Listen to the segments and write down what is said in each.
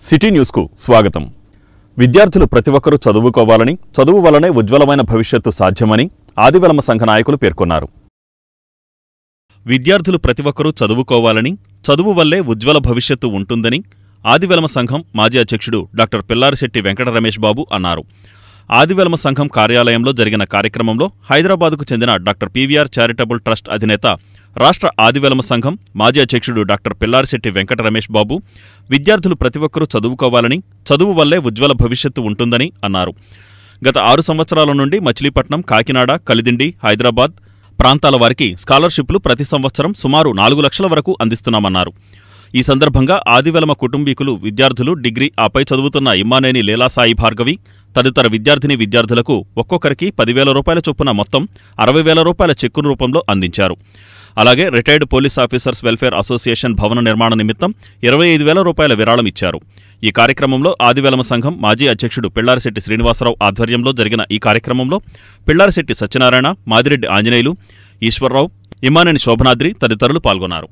City న్యూస్కు స్వాగతం. విద్యార్థులు ప్రతి ఒక్కరూ చదువుకోవాలని, చదువు వల్లనే ఉజ్వలమైన భవిష్యత్తు సాధ్యమని ఆదివెలమ సంఘ నాయకులు పేర్కొన్నారు. విద్యార్థులు ప్రతి ఒక్కరూ చదువుకోవాలని, చదువు వల్లే ఉజ్వల భవిష్యత్తు ఉంటుందని ఆదివెలమ సంఘం మాజీ అధ్యక్షుడు డాక్టర్ పిల్లారిశెట్టి వెంకట రమేష్ బాబు అన్నారు. ఆదివెలమ సంఘం కార్యాలయంలో జరిగిన కార్యక్రమంలో హైదరాబాదుకు చెందిన డాక్టర్ పీవీఆర్ చారిటబుల్ ట్రస్ట్ అధినేత, రాష్ట్ర ఆదివెలమ సంఘం మాజీ అధ్యక్షుడు డాక్టర్ పిల్లారిశెట్టి వెంకట రమేష్ బాబు విద్యార్థులు ప్రతి ఒక్కరూ చదువుకోవాలని, చదువు వల్లే ఉజ్వల భవిష్యత్తు ఉంటుందని అన్నారు. గత 6 సంవత్సరాల నుండి మచిలీపట్నం, కాకినాడ, కలిదిండి, హైదరాబాద్ ప్రాంతాల వారికి స్కాలర్షిప్లు ప్రతి సంవత్సరం సుమారు 4 లక్షల వరకు అందిస్తున్నామన్నారు. ఈ సందర్భంగా ఆదివెలమ కుటుంబీకులు, విద్యార్థులు, డిగ్రీ ఆపై చదువుతున్న ఇమ్మానేని లీలాసాయి భార్గవి తదితర విద్యార్థులకు ఒక్కొక్కరికి 10,000 రూపాయల చొప్పున మొత్తం 60,000 రూపాయల చెక్కు రూపంలో అందించారు. అలాగే retired police officers welfare association భవన నిర్మాణ నిమిత్తం 25,000 రూపాయల విరాళం ఇచ్చారు. ఈ కార్యక్రమంలో ఆదివెలమ సంఘం మాజీ అధ్యక్షుడు పిల్లారిశెట్టి శ్రీనివాసరావు ఆధ్వర్యంలో జరిగిన ఈ కార్యక్రమంలో పిల్లారిశెట్టి సత్యనారాయణ, మాదిరెడ్డి ఆంజనేయులు, ఈశ్వరరావు, ఇమ్మానేని శోభనాద్రి తదితరులు పాల్గొన్నారు.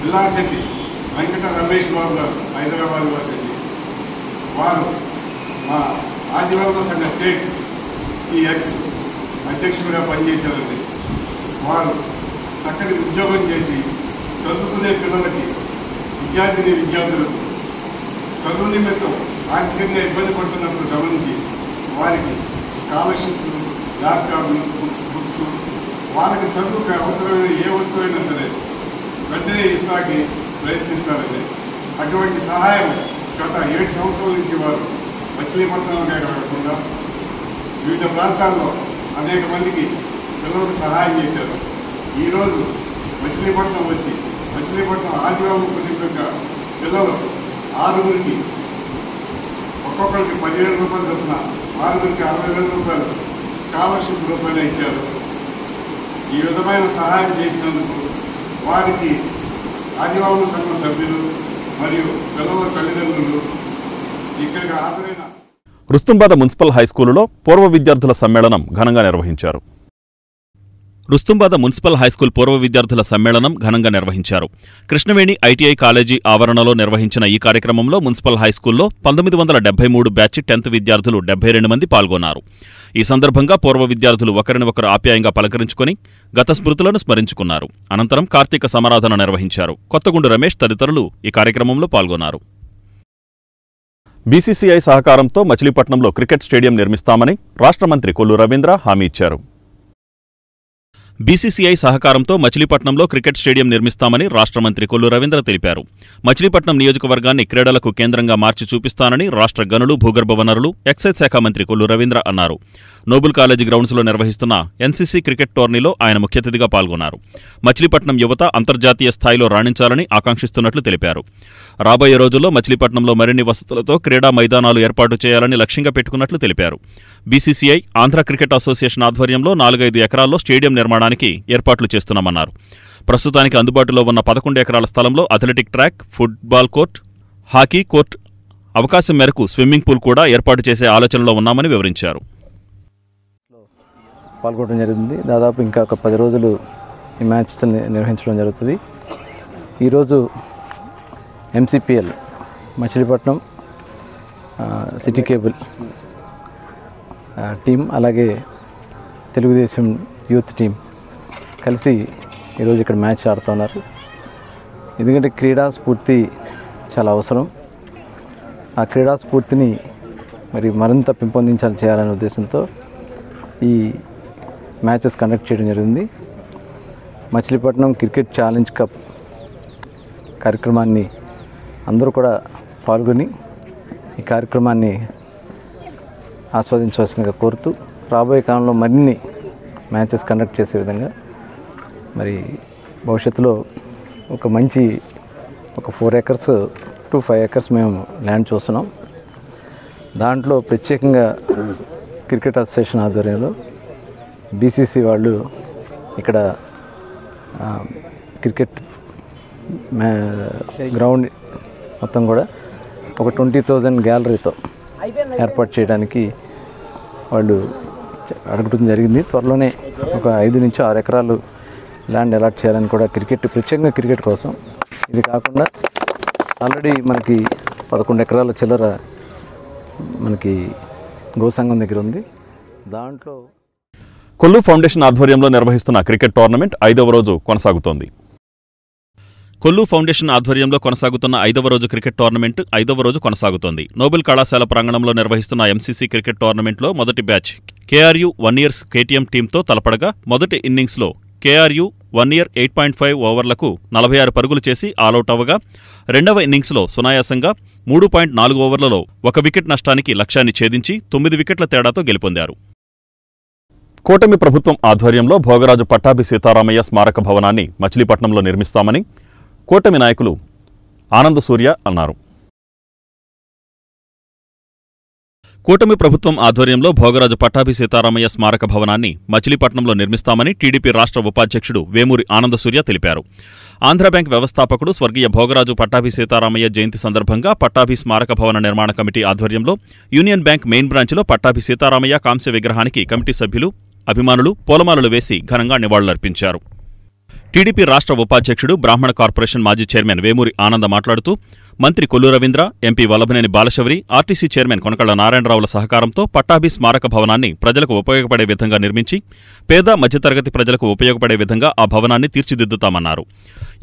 పిల్లారిశెట్టి వెంకట రమేష్ బాబు గారు హైదరాబాద్ వాసి. వారు మా ఆదివెలమ సంఘ స్టేట్ ఎక్స్ అధ్యక్షుడిగా పనిచేశారండి. వారు చక్కటి ఉద్యోగం చేసి చదువుకునే పిల్లలకి, విద్యార్థులకు చదువు నిమిత్తం ఆర్థికంగా ఇబ్బంది పడుతున్నప్పుడు గమనించి వారికి స్కాలర్షిప్లు, ల్యాప్టాప్లు, బుక్స్ వాళ్ళకి చదువుకు అవసరమైన ఏ వస్తువైనా సరే వెంటనే ఇస్తాకి ప్రయత్నిస్తారండి. అటువంటి సహాయం గత 7 సంవత్సరాల నుంచి వారు మచిలీపట్నంలోనే కాకుండా వివిధ ప్రాంతాల్లో అనేక మందికి పిల్లలకు సహాయం చేశారు. ఈరోజు మచిలీపట్నం వచ్చి మచిలీపట్నం ఆదివారం కుటుంబంగా పిల్లలు 6గురికి ఒక్కొక్కరికి 10,000 రూపాయలు చొప్పున 6గురికి 60,000 రూపాయలు స్కాలర్షిప్ రూపాయలు ఇచ్చారు. ఈ విధమైన సహాయం చేసినందుకు వారికి ఆదివారం సంఘం సభ్యులు మరియు పిల్లల తల్లిదండ్రులు ఇక్కడికి హాజరైన రుస్తుంబాద మున్సిపల్ హైస్కూలులో పూర్వ విద్యార్థుల సమ్మేళనం ఘనంగా నిర్వహించారు. రుస్తుంబాద మున్సిపల్ హైస్కూల్ పూర్వ విద్యార్థుల సమ్మేళనం ఘనంగా నిర్వహించారు. కృష్ణవేణి ఐటీఐ కాలేజీ ఆవరణలో నిర్వహించిన ఈ కార్యక్రమంలో మున్సిపల్ హైస్కూల్లో 1973 బ్యాచ్ 10th విద్యార్థులు 72 మంది పాల్గొన్నారు. ఈ సందర్భంగా పూర్వ విద్యార్థులు ఒకరినొకరు ఆప్యాయంగా పలకరించుకుని గత స్మృతులను స్మరించుకున్నారు. అనంతరం కార్తీక సమారాధన నిర్వహించారు. కొత్తగుండు రమేష్ తదితరులు ఈ కార్యక్రమంలో పాల్గొన్నారు. బీసీసీఐ సహకారంతో మచిలీపట్నంలో క్రికెట్ స్టేడియం నిర్మిస్తామని రాష్ట్ర మంత్రి కొల్లు రవీంద్ర హామీ ఇచ్చారు. బీసీసీఐ సహకారంతో మచిలీపట్నంలో క్రికెట్ స్టేడియం నిర్మిస్తామని రాష్ట్ర మంత్రి కొల్లు రవీంద్ర తెలిపారు. మచిలీపట్నం నియోజకవర్గాన్ని క్రీడలకు కేంద్రంగా మార్చి చూపిస్తానని రాష్ట్ర గనులు, భూగర్భ వనరులు, ఎక్సైజ్ శాఖ మంత్రి కొల్లు రవీంద్ర అన్నారు. నోబుల్ కాలేజీ గ్రౌండ్స్లో నిర్వహిస్తున్న ఎన్సీసీ క్రికెట్ టోర్నీలో ఆయన ముఖ్య అతిథిగా పాల్గొన్నారు. మచిలీపట్నం యువత అంతర్జాతీయ స్థాయిలో రాణించాలని ఆకాంక్షిస్తున్నట్లు తెలిపారు. రాబోయే రోజుల్లో మచిలీపట్నంలో మరిన్ని వసతులతో క్రీడా మైదానాలు ఏర్పాటు చేయాలని లక్ష్యంగా పెట్టుకున్నట్లు తెలిపారు. బీసీసీఐ, ఆంధ్ర క్రికెట్ అసోసియేషన్ ఆధ్వర్యంలో 4-5 ఎకరాల్లో స్టేడియం నిర్మాణానికి ఏర్పాట్లు చేస్తున్నామన్నారు. ప్రస్తుతానికి అందుబాటులో ఉన్న 11 ఎకరాల స్థలంలో athletic track, football court, hockey court, అవకాశం మేరకు స్విమ్మింగ్ పూల్ కూడా ఏర్పాటు చేసే ఆలోచనలో ఉన్నామని వివరించారు. పాల్గొనడం జరిగింది. దాదాపు ఇంకా ఒక 10 రోజులు ఈ మ్యాచెస్ నిర్వహించడం జరుగుతుంది. ఈరోజు ఎంసీపీఎల్ మచిలీపట్నం సిటీ కేబుల్ టీం, అలాగే తెలుగుదేశం యూత్ టీం కలిసి ఈరోజు ఇక్కడ మ్యాచ్ ఆడుతున్నారు. ఎందుకంటే క్రీడా స్ఫూర్తి చాలా అవసరం. ఆ క్రీడా స్ఫూర్తిని మరి మరింత చేయాలనే ఉద్దేశంతో ఈ మ్యాచెస్ కండక్ట్ చేయడం జరిగింది. మచిలీపట్నం క్రికెట్ ఛాలెంజ్ కప్ కార్యక్రమాన్ని అందరూ కూడా పాల్గొని ఈ కార్యక్రమాన్ని ఆస్వాదించవలసిందిగా కోరుతూ, రాబోయే కాలంలో మరిన్ని మ్యాచెస్ కండక్ట్ చేసే విధంగా మరి భవిష్యత్తులో ఒక 4 acres to 5 acres మేము ల్యాండ్ చూస్తున్నాం. దాంట్లో ప్రత్యేకంగా క్రికెట్ అసోసియేషన్ ఆధ్వర్యంలో బీసీసీ వాళ్ళు ఇక్కడ క్రికెట్ గ్రౌండ్ మొత్తం కూడా ఒక 20,000 గ్యాలరీతో ఏర్పాటు చేయడానికి వాళ్ళు అడగడం జరిగింది. త్వరలోనే ఒక 5 నుంచి 6 ఎకరాలు ల్యాండ్ అలాట్ చేయాలని కూడా ప్రత్యేకంగా క్రికెట్ కోసం. ఇది కాకుండా ఆల్రెడీ మనకి 11 ఎకరాల చిల్లర మనకి గోసంఘం దగ్గర ఉంది. దాంట్లో కొల్లు ఫౌండేషన్ ఆధ్వర్యంలో నిర్వహిస్తున్న క్రికెట్ టోర్నమెంట్ 5వ రోజు కొనసాగుతోంది. కొల్లు ఫౌండేషన్ ఆధ్వర్యంలో కొనసాగుతున్న 5వ రోజు క్రికెట్ టోర్నమెంట్ 5వ రోజు కొనసాగుతోంది. నోబెల్ కళాశాల ప్రాంగణంలో నిర్వహిస్తున్న ఎంసీసీ క్రికెట్ టోర్నమెంట్లో మొదటి బ్యాచ్ కేఆర్యు 1 ఇయర్స్ కేటీఎం టీంతో తలపడగా మొదటి ఇన్నింగ్స్లో కేఆర్యు 1 ఇయర్ 8.5 ఓవర్లకు 46 పరుగులు చేసి ఆలౌట్ అవ్వగా రెండవ ఇన్నింగ్స్లో సునాయాసంగా 3.4 ఓవర్లలో 1 వికెట్ నష్టానికి లక్ష్యాన్ని ఛేదించి 9 వికెట్ల తేడాతో గెలుపొందారు. కూటమి ప్రభుత్వం ఆధ్వర్యంలో భోగరాజు పట్టాభి సీతారామయ్య స్మారక భవనాన్ని మచిలీపట్నంలో నిర్మిస్తామని కూటమి నాయకులు ఆనంద సూర్య అన్నారు. కూటమి ప్రభుత్వం ఆధ్వర్యంలో భోగరాజు పట్టాభి సీతారామయ్య స్మారక భవనాన్ని మచిలీపట్నంలో నిర్మిస్తామని టీడీపీ రాష్ట్ర ఉపాధ్యక్షుడు వేమూరి ఆనంద సూర్య తెలిపారు. ఆంధ్రబ్యాంక్ వ్యవస్థాపకుడు స్వర్గీయ భోగరాజు పట్టాభి సీతారామయ్య జయంతి సందర్భంగా పట్టాభి స్మారక భవన నిర్మాణ కమిటీ ఆధ్వర్యంలో యూనియన్ బ్యాంక్ మెయిన్ బ్రాంచ్లో పట్టాభి సీతారామయ్య కాంస్య విగ్రహానికి కమిటీ సభ్యులు, అభిమానులు పూలమాలలు వేసి ఘనంగా నివాళులర్పించారు. టీడీపీ రాష్ట్ర ఉపాధ్యక్షుడు బ్రాహ్మణ కార్పొరేషన్ మాజీ చైర్మన్ వేమూరి ఆనంద మాట్లాడుతూ మంత్రి Kollu Ravindra, MP Vallabhaneni Balashowry, RTC chairman Konakalla నారాయణరావుల సహకారంతో పట్టాభి స్మారక భవనాన్ని ప్రజలకు ఉపయోగపడే విధంగా నిర్మించి పేద మధ్యతరగతి ప్రజలకు ఉపయోగపడే విధంగా ఆ భవనాన్ని తీర్చిదిద్దుతామన్నారు.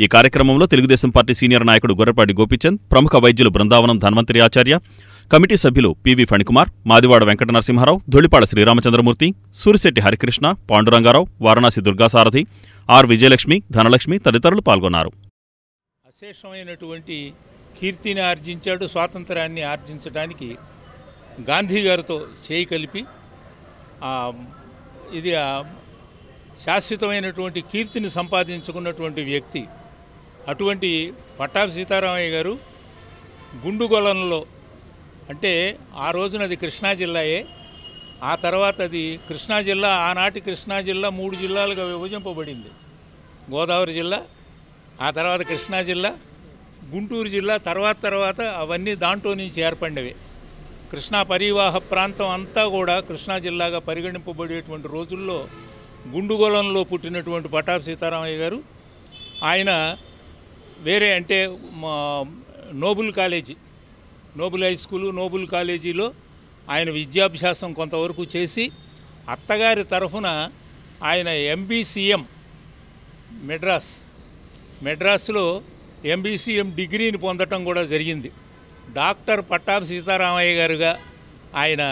ఈ కార్యక్రమంలో తెలుగుదేశం పార్టీ సీనియర్ నాయకుడు గొర్రెపాటి గోపీచంద్, ప్రముఖ వైద్యులు బృందావనం ధన్వంతరి ఆచార్య, కమిటీ సభ్యులు పివి ఫణికుమార్, మాదివాడ వెంకట నరసింహారావు, ధూళిపాడ శ్రీరామచంద్రమూర్తి, సూరిశెట్టి హరికృష్ణ, పాండురంగారావు, వారణాసి దుర్గాసారథి, ఆర్ విజయలక్ష్మి, ధనలక్ష్మి తదితరులు పాల్గొన్నారు. అశేషమైనటువంటి కీర్తిని ఆర్జించాడు. స్వాతంత్రాన్ని ఆర్జించడానికి గాంధీ గారితో చేయి కలిపి ఇది శాశ్వతమైనటువంటి కీర్తిని సంపాదించుకున్నటువంటి వ్యక్తి. అటువంటి పట్టాభి సీతారామయ్య గారు గుండుగొలంలో, అంటే ఆ రోజున అది కృష్ణా జిల్లాయే, ఆ తర్వాత అది కృష్ణా జిల్లా, ఆనాటి కృష్ణా జిల్లా 3 జిల్లాలుగా విభజింపబడింది. గోదావరి జిల్లా, ఆ తర్వాత కృష్ణా జిల్లా, గుంటూరు జిల్లా, తర్వాత అవన్నీ దాంట్లో నుంచి ఏర్పడినవే. కృష్ణా పరివాహ ప్రాంతం అంతా కూడా కృష్ణా జిల్లాగా పరిగణింపబడేటువంటి రోజుల్లో గుండుగొలంలో పుట్టినటువంటి పట్టాభి సీతారామయ్య గారు, ఆయన వేరే అంటే Noble College, Noble High School, Noble కాలేజీలో ఆయన విద్యాభ్యాసం కొంతవరకు చేసి అత్తగారి తరఫున ఆయన ఎంబీసీఎం మెడ్రాస్లో ఎంబీసీఎం డిగ్రీని పొందటం కూడా జరిగింది. డాక్టర్ పట్టాభి సీతారామయ్య గారుగా ఆయన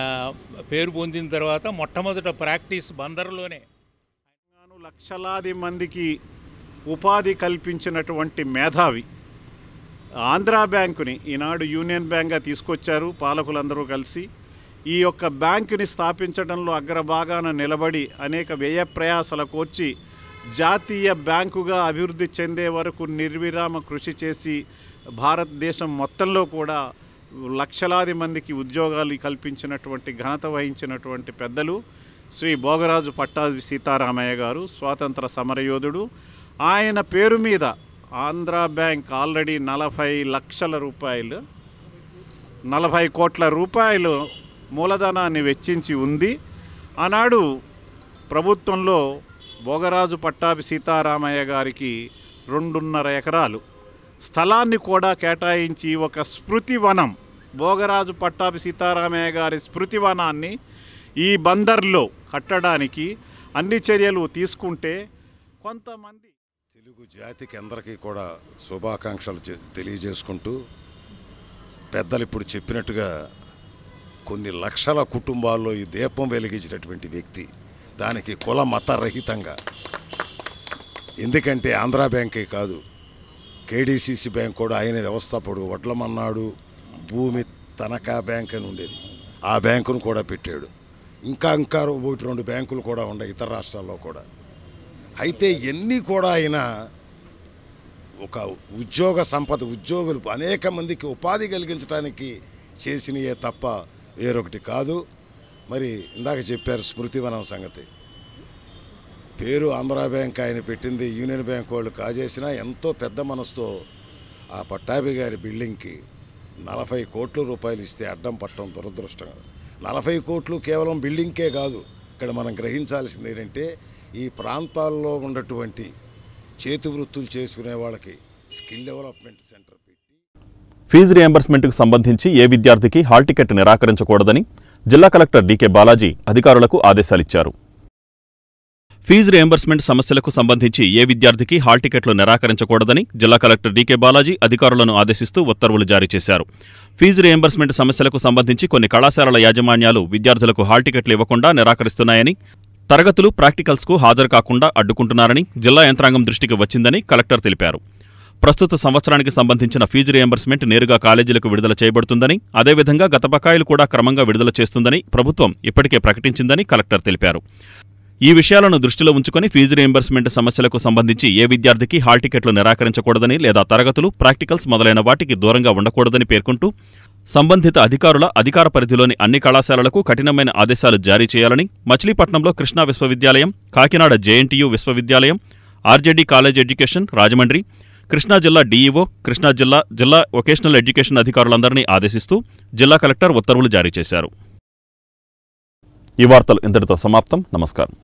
పేరు పొందిన తర్వాత మొట్టమొదట ప్రాక్టీస్ బందర్లోనే. లక్షలాది మందికి ఉపాధి కల్పించినటువంటి మేధావి. ఆంధ్రా బ్యాంకుని ఈనాడు యూనియన్ బ్యాంక్గా తీసుకొచ్చారు పాలకులందరూ కలిసి. ఈ యొక్క బ్యాంకుని స్థాపించడంలో అగ్రభాగాన నిలబడి అనేక వ్యయ ప్రయాసాలకు వచ్చి జాతీయ బ్యాంకుగా అభివృద్ధి చెందే వరకు నిర్విరామ కృషి చేసి భారతదేశం మొత్తంలో కూడా లక్షలాది మందికి ఉద్యోగాలు కల్పించినటువంటి ఘనత వహించినటువంటి పెద్దలు శ్రీ భోగరాజు పట్టాభి సీతారామయ్య గారు, స్వాతంత్ర సమరయోధుడు. ఆయన పేరు మీద ఆంధ్రా బ్యాంక్ ఆల్రెడీ 40 కోట్ల రూపాయలు మూలధనాన్ని వెచ్చించి ఉంది. ఆనాడు ప్రభుత్వంలో భోగరాజు పట్టాభి సీతారామయ్య గారికి 2.5 ఎకరాలు స్థలాన్ని కూడా కేటాయించి ఒక స్మృతివనం, భోగరాజు పట్టాభి సీతారామయ్య గారి స్మృతివనాన్ని ఈ బందర్లో కట్టడానికి అన్ని చర్యలు తీసుకుంటే కొంతమంది తెలుగు జాతికి అందరికీ కూడా శుభాకాంక్షలు తెలియజేసుకుంటూ, పెద్దలు ఇప్పుడు చెప్పినట్టుగా కొన్ని లక్షల కుటుంబాల్లో ఈ దీపం వెలిగించినటువంటి వ్యక్తి, దానికి కుల మత రహితంగా. ఎందుకంటే ఆంధ్రా బ్యాంకే కాదు, కేడీసీసీ బ్యాంక్ కూడా ఆయన వ్యవస్థాపకుడు. వడ్లమన్నాడు భూమి తనఖా బ్యాంక్ అని ఉండేది, ఆ బ్యాంకును కూడా పెట్టాడు. ఇంకా 1-2 బ్యాంకులు కూడా ఉన్నాయి ఇతర రాష్ట్రాల్లో కూడా. అయితే ఇవన్నీ కూడా ఆయన ఒక ఉద్యోగులు అనేక మందికి ఉపాధి కలిగించడానికి చేసినయే తప్ప వేరొకటి కాదు. మరి ఇందాక చెప్పారు స్మృతివనం సంగతి. పేరు ఆంధ్రా బ్యాంక్ ఆయన పెట్టింది, యూనియన్ బ్యాంక్ వాళ్ళు కాజేసినా ఎంతో పెద్ద మనసుతో ఆ పట్టాభి గారి బిల్డింగ్కి 40 కోట్ల రూపాయలు ఇస్తే అడ్డం పట్టడం దురదృష్టం. 40 కోట్లు కేవలం బిల్డింగ్కే కాదు, ఇక్కడ మనం గ్రహించాల్సింది ఏంటంటే ఈ ప్రాంతాల్లో ఉన్నటువంటి చేతి వృత్తులు చేసుకునే వాళ్ళకి స్కిల్ డెవలప్మెంట్ సెంటర్ పెట్టి ఫీజు రియంబర్స్మెంట్కు సంబంధించి ఏ విద్యార్థికి హాల్ టికెట్ నిరాకరించకూడదని జిల్లా కలెక్టర్ డీకే బాలాజీ అధికారులకు ఆదేశాలిచ్చారు. ఫీజు రియంబర్స్మెంట్ సమస్యలకు సంబంధించి ఏ విద్యార్థికి హాల్ టికెట్లు నిరాకరించకూడదని జిల్లా కలెక్టర్ డీకే బాలాజీ అధికారులను ఆదేశిస్తూ ఉత్తర్వులు జారీ చేశారు. ఫీజు రియంబర్స్మెంట్ సమస్యలకు సంబంధించి కొన్ని కళాశాలల యాజమాన్యాలు విద్యార్థులకు హాల్ టికెట్లు ఇవ్వకుండా నిరాకరిస్తున్నాయని, తరగతులు ప్రాక్టికల్స్కు హాజరు కాకుండా అడ్డుకుంటున్నారని జిల్లా యంత్రాంగం దృష్టికి వచ్చిందని కలెక్టర్ తెలిపారు. ప్రస్తుత సంవత్సరానికి సంబంధించిన ఫీజు రియంబర్స్మెంట్ నేరుగా కాలేజీలకు విడుదల చేయబడుతుందని, అదేవిధంగా గత బకాయిలు కూడా క్రమంగా విడుదల చేస్తుందని ప్రభుత్వం ఇప్పటికే ప్రకటించిందని కలెక్టర్ తెలిపారు. ఈ విషయాలను దృష్టిలో ఉంచుకుని ఫీజు రియంబర్స్మెంట్ సమస్యలకు సంబంధించి ఏ విద్యార్థికి హాల్ టికెట్లు నిరాకరించకూడదని లేదా తరగతులు, ప్రాక్టికల్స్ మొదలైన వాటికి దూరంగా ఉండకూడదని పేర్కొంటూ సంబంధిత అధికారుల అధికార పరిధిలోని అన్ని కళాశాలలకు కఠినమైన ఆదేశాలు జారీ చేయాలని మచిలీపట్నంలో కృష్ణా విశ్వవిద్యాలయం, కాకినాడ జేఎన్టీయూ విశ్వవిద్యాలయం, RJD college education Rajahmundry, Krishna జిల్లా డీఈఓ, కృష్ణా జిల్లా వొకేషనల్ ఎడ్యుకేషన్ అధికారులందరినీ ఆదేశిస్తూ జిల్లా కలెక్టర్ ఉత్తర్వులు జారీ చేశారు. ఈ వార్తలు ఇంతటితో సమాప్తం. నమస్కారం.